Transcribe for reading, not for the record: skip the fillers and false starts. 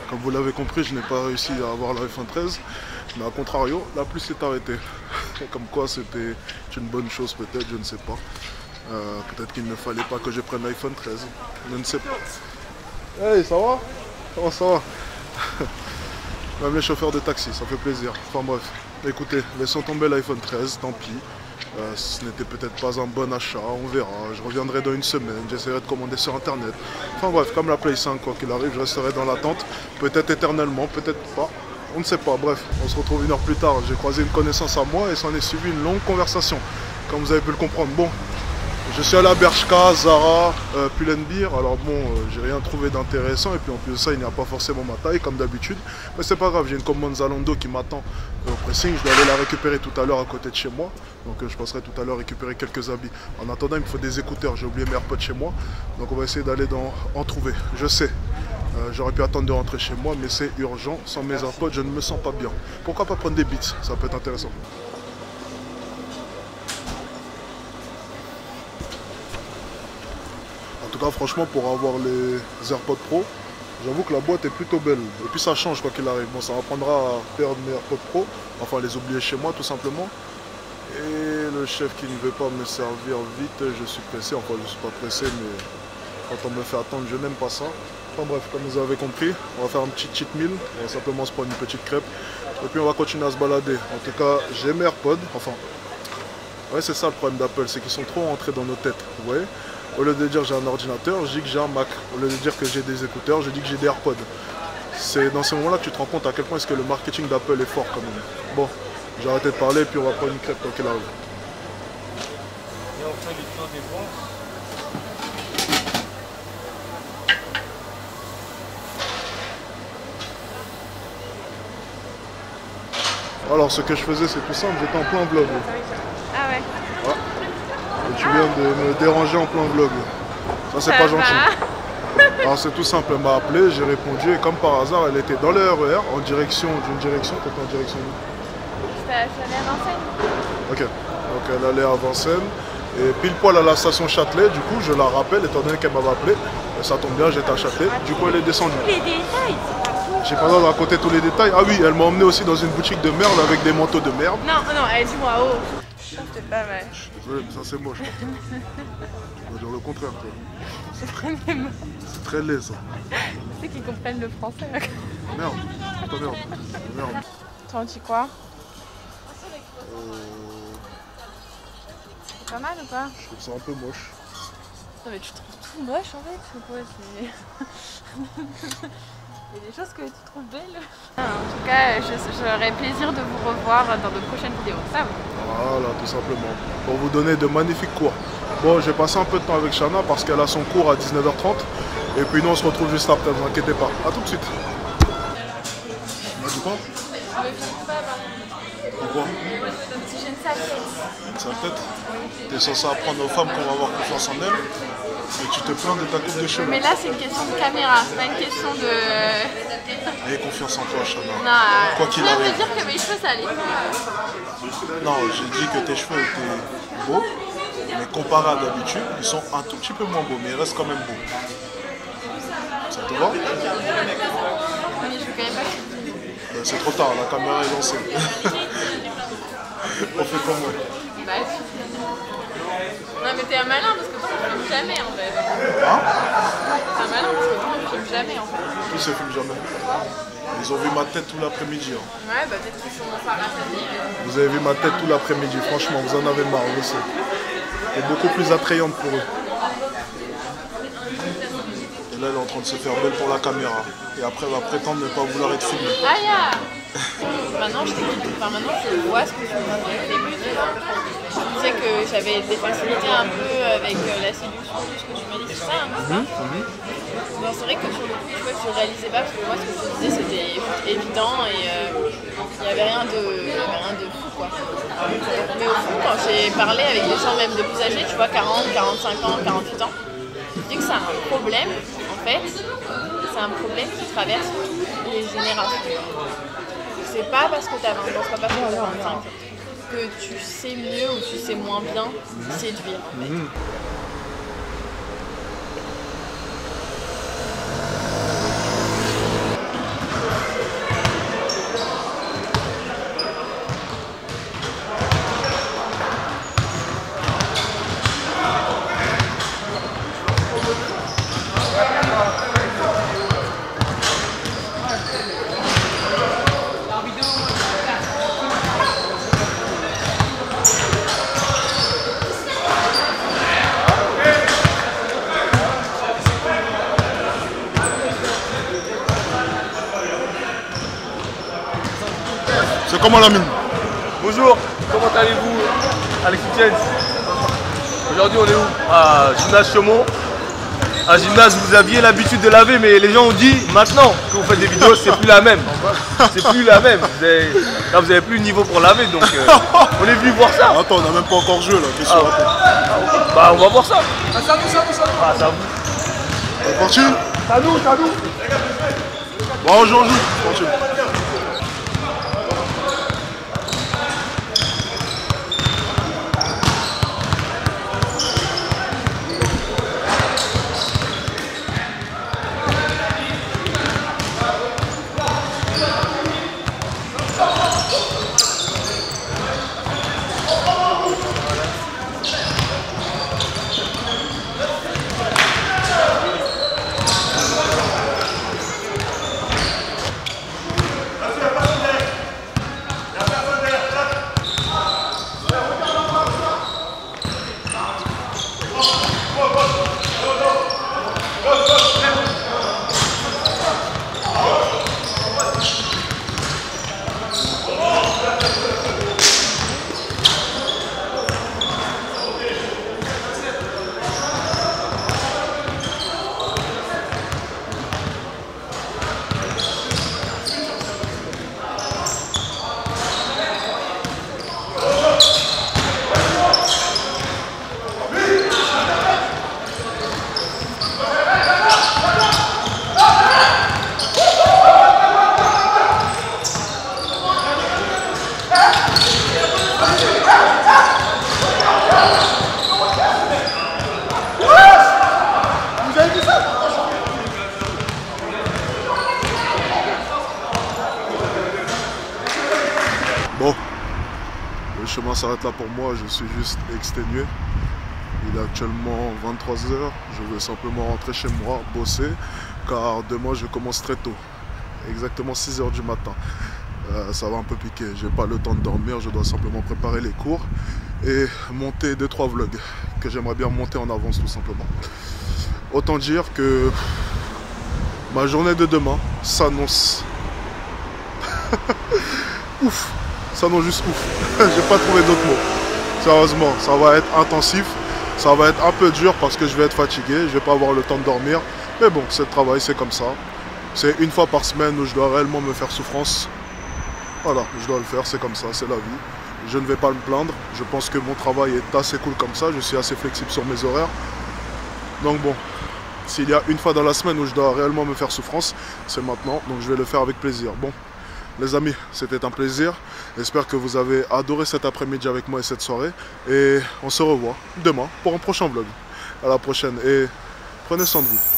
Comme vous l'avez compris, je n'ai pas réussi à avoir l'iPhone 13, mais à contrario, la pluie s'est arrêtée. Comme quoi c'était une bonne chose peut-être, je ne sais pas. Peut-être qu'il ne fallait pas que je prenne l'iPhone 13, je ne sais pas. Hey, ça va? Comment ça va? Même les chauffeurs de taxi, ça fait plaisir. Enfin bref, écoutez, laissons tomber l'iPhone 13, tant pis. Ce n'était peut-être pas un bon achat, on verra. Je reviendrai dans une semaine, j'essaierai de commander sur internet. Enfin bref, comme la Play 5, quoi qu'il arrive, je resterai dans l'attente. Peut-être éternellement, peut-être pas. On ne sait pas. Bref, on se retrouve une heure plus tard. J'ai croisé une connaissance à moi et s'en est suivi une longue conversation. Comme vous avez pu le comprendre. Bon, je suis allé à Bershka, Zara, Pull&Bear. Alors bon, j'ai rien trouvé d'intéressant. Et puis en plus de ça, il n'y a pas forcément ma taille, comme d'habitude. Mais c'est pas grave, j'ai une commande Zalando qui m'attend au pressing. Je dois aller la récupérer tout à l'heure à côté de chez moi. Donc je passerai tout à l'heure récupérer quelques habits. En attendant, il me faut des écouteurs. J'ai oublié mes AirPods chez moi. Donc on va essayer d'aller en trouver. Je sais. J'aurais pu attendre de rentrer chez moi, mais c'est urgent. Sans mes AirPods, je ne me sens pas bien. Pourquoi pas prendre des Beats? Ça peut être intéressant. En tout cas, franchement, pour avoir les AirPods Pro, j'avoue que la boîte est plutôt belle. Et puis ça change quoi qu'il arrive. Bon, ça m'apprendra à perdre mes AirPods Pro. Enfin, les oublier chez moi, tout simplement. Et le chef qui ne veut pas me servir vite, je suis pressé. Enfin, je ne suis pas pressé, mais quand on me fait attendre, je n'aime pas ça. Enfin bref, comme vous avez compris, on va faire un petit cheat meal. On va simplement se prendre une petite crêpe. Et puis on va continuer à se balader. En tout cas, j'ai mes AirPods. Enfin, ouais, c'est ça le problème d'Apple, c'est qu'ils sont trop entrés dans nos têtes. Vous voyez? Au lieu de dire j'ai un ordinateur, je dis que j'ai un Mac. Au lieu de dire que j'ai des écouteurs, je dis que j'ai des AirPods. C'est dans ces moments-là que tu te rends compte à quel point est-ce que le marketing d'Apple est fort quand même. Bon, j'ai arrêté de parler et puis on va prendre une crêpe quand il arrive. Et on fait le tour des bons. Alors ce que je faisais c'est tout simple, j'étais en plein vlog. Ah ouais. Ouais. Et tu viens de me déranger en plein vlog. Ça c'est pas gentil. Alors c'est tout simple, elle m'a appelé, j'ai répondu et comme par hasard elle était dans le RER en direction d'une direction, t'étais en direction où? J'allais à Vincennes. Ok, donc elle allait à Vincennes et pile poil à la station Châtelet, du coup je la rappelle étant donné qu'elle m'avait appelé, et ça tombe bien, j'étais à Châtelet, du coup elle est descendue. Les détails, c'est pas cool. J'ai pas le droit de raconter tous les détails. Ah oui, elle m'a emmené aussi dans une boutique de merde avec des manteaux de merde. Non, dis-moi, oh. Ça c'était pas mal. Je suis désolé, mais ça c'est moche. On va dire le contraire, toi. C'est très laid ça. Tu sais qu'ils comprennent le français. Merde, putain merde. Merde. T'en dis quoi? C'est pas mal ou pas? Je trouve ça un peu moche. Non mais tu trouves tout moche en fait, c'est quoi? Il y a des choses que tu trouves belles. En tout cas, j'aurai plaisir de vous revoir dans de prochaines vidéos, ça oui. Voilà, tout simplement. Pour vous donner de magnifiques cours. Bon, j'ai passé un peu de temps avec Shana parce qu'elle a son cours à 19h30. Et puis nous, on se retrouve juste après, ne vous inquiétez pas. A tout de suite. On a dit quoi? Pourquoi? Si j'ai une sale tête. Sa tête? T'es censé apprendre aux femmes qu'on va avoir confiance en elles. Et tu te plains de ta coupe de cheveux. Mais là, c'est une question de caméra, c'est pas une question de... Aie confiance en toi, Shana. Non, Quoi qu'il tu viens de arrive. me dire que mes cheveux, ça allait pas. Non, j'ai dit que tes cheveux étaient beaux. Mais comparé à d'habitude, ils sont un tout petit peu moins beaux. Mais ils restent quand même beaux. Ça te va? Mais je veux quand même pas que... C'est trop tard, la caméra est lancée. On fait comment? Bah, non mais t'es un malin parce que toi on filme jamais en fait. Hein? T'es un malin parce que toi on filme jamais en fait. Qui se filme jamais? Ils ont vu ma tête tout l'après-midi. Hein. Ouais bah peut-être qu'ils sont pas rassasiés. Vous avez vu ma tête tout l'après-midi, franchement, vous en avez marre, je sais. Elle est beaucoup plus attrayante pour eux. Et là, elle est en train de se faire belle pour la caméra. Et après, elle va prétendre ne pas vouloir être filmée. Aya! Maintenant, je t'écoute. Enfin, maintenant, je vois ce que tu me disais au début. Tu disais que j'avais des facilités un peu avec la séduction, tout ce que tu m'as dit, tout ça, un peu ça. Bon, c'est vrai que sur le coup, tu vois, je réalisais pas parce que moi, ce que je te disais, c'était évident et il n'y avait rien de fou, quoi. Mais au fond, quand j'ai parlé avec des gens même de plus âgés, tu vois, 40, 45 ans, 48 ans, je dis que c'est un problème, en fait, c'est un problème qui traverse toutes les générations. C'est pas parce que tu as 20 ans, c'est pas parce que tu as 25 ans que tu sais mieux ou tu sais moins bien séduire, en fait. C'est comment la mine? Bonjour, comment allez-vous, Alex Etienne? Aujourd'hui, on est où? À Gymnase Chaumont. À Gymnase, vous aviez l'habitude de laver, mais les gens ont dit maintenant que vous faites des vidéos, c'est plus la même. C'est plus la même. Là, vous avez plus le niveau pour laver, donc on est venu voir ça. Attends, on n'a même pas encore joué là. Qu'est-ce que tu racontes? Bah, on va voir ça. Ah, ça nous. Ah, ça vous. C'est parti? Ça nous. Bon, on joue. Tranquille. Bon, le chemin s'arrête là pour moi, je suis juste exténué. Il est actuellement 23 h, je vais simplement rentrer chez moi, bosser, car demain je commence très tôt, exactement 6 h du matin. Ça va un peu piquer, j'ai pas le temps de dormir, je dois simplement préparer les cours et monter 2-3 vlogs que j'aimerais bien monter en avance tout simplement. Autant dire que ma journée de demain s'annonce ouf, s'annonce juste ouf. J'ai pas trouvé d'autres mots. Sérieusement, ça va être intensif, ça va être un peu dur parce que je vais être fatigué, je vais pas avoir le temps de dormir. Mais bon, c'est le travail, c'est comme ça. C'est une fois par semaine où je dois réellement me faire souffrance. Voilà, je dois le faire, c'est comme ça, c'est la vie. Je ne vais pas me plaindre, je pense que mon travail est assez cool comme ça, je suis assez flexible sur mes horaires. Donc bon, s'il y a une fois dans la semaine où je dois réellement me faire souffrance, c'est maintenant, donc je vais le faire avec plaisir. Bon, les amis, c'était un plaisir. J'espère que vous avez adoré cet après-midi avec moi et cette soirée. Et on se revoit demain pour un prochain vlog. À la prochaine et prenez soin de vous.